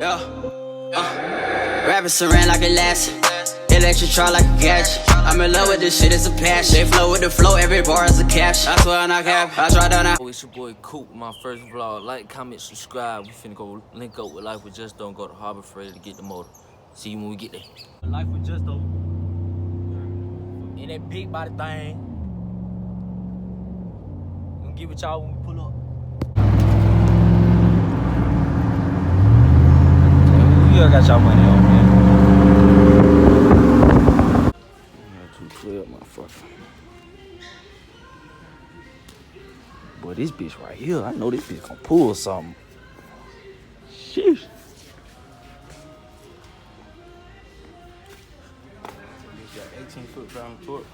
Rapping syringe like a lass, electric truck like a gadget. I'm in love with this shit, it's a passion. They flow with the flow, every bar is a cash. I swear I'm not cap, I try down. It's your boy Coop, my first vlog. Like, comment, subscribe. We finna go link up with Life with Just Don't. Go to Harbor Freight to get the motor. See you when we get there. Life with Just Don't. In that big body thing. Gonna get with y'all when we pull up. Y'all got y'all money on, man. 212, motherfucker. Boy, this bitch right here, I know this bitch gonna pull something. Sheesh. Bitch got 18-foot pound torque.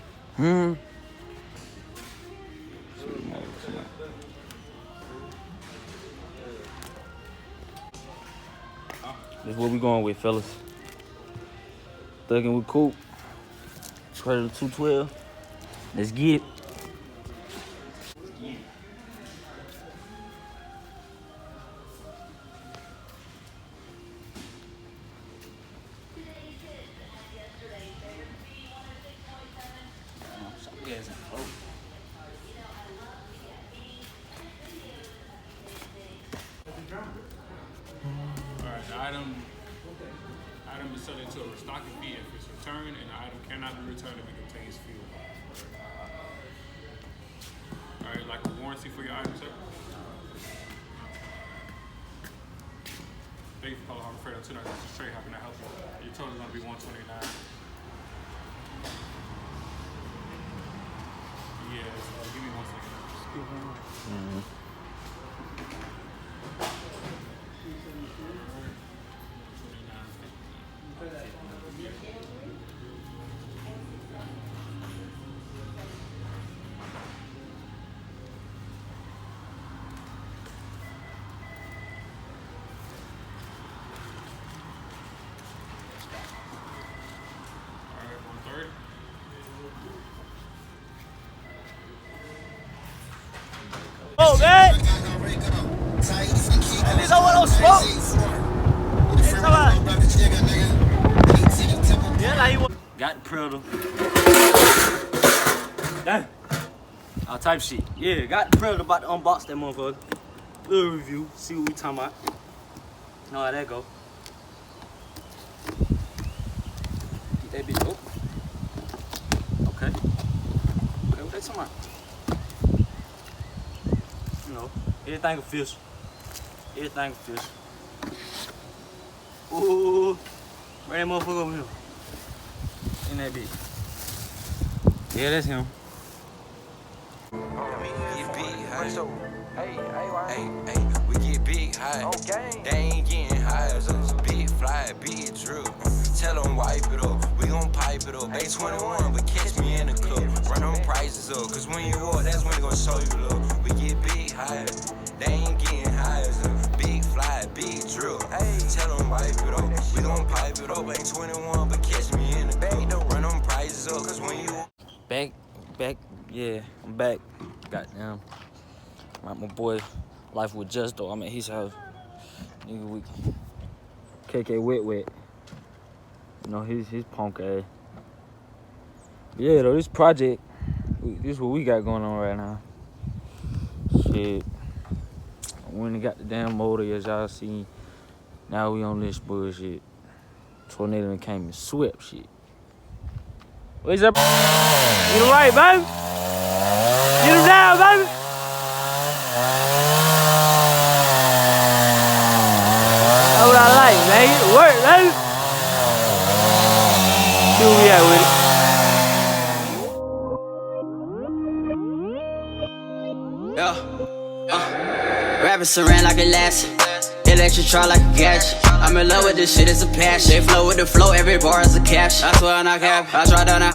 This is what we going with, fellas. Thugging with Coop. Predator 212. Let's get it. The item is subject to a restocking fee if it's returned, and the item cannot be returned if it contains fuel. All right, like a warranty for your item, sir? Thank you for calling Harbor Freight on 2 nights. This is Trey. How can I help you? Your total is going to be $129. Yes, give me 1 second. Excuse me. Oh, man! At least I want no smoke! Got the Predator. Damn. All type shit. Yeah, got the Predator, about to unbox that motherfucker. Little review, see what we talking about. Know how that go. Get that bitch open. Okay. Okay, what they talking about? You know, everything official. Everything official. Ooh, bring that motherfucker over here. In that bitch. Yeah, that's him. We get big high. They ain't getting high. It's a big fly, big drip. Tell them wipe it up. We gon' pipe it up. They 21, but catch me in the club. Run them prices up. Cause when you walk, that's when they gon' show you love. We get big high. They ain't getting high. It's a big fly, big drip. Tell them wipe it up. We gon' pipe it up. Ain't 21, but catch me in the club. Run them prices up. Cause when you Back, yeah, I'm back. Goddamn. My boy, Life with Just Though. I'm at his house. Nigga, we KK wet. You know, his punk ass. Yeah, though, this project, this is what we got going on right now. Shit. When they got the damn motor, as y'all see, now we on this bullshit. Tornado came and swept shit. What's up? Get him right, baby. Get him down, baby. That's what I like, man. Get to work, baby. See where we at with it. Rapping syringe like a lass, electric truck like a gadget. I'm in love with this shit, it's a passion. They flow with the flow, every bar is a cash. I swear I'm not cap, I try down.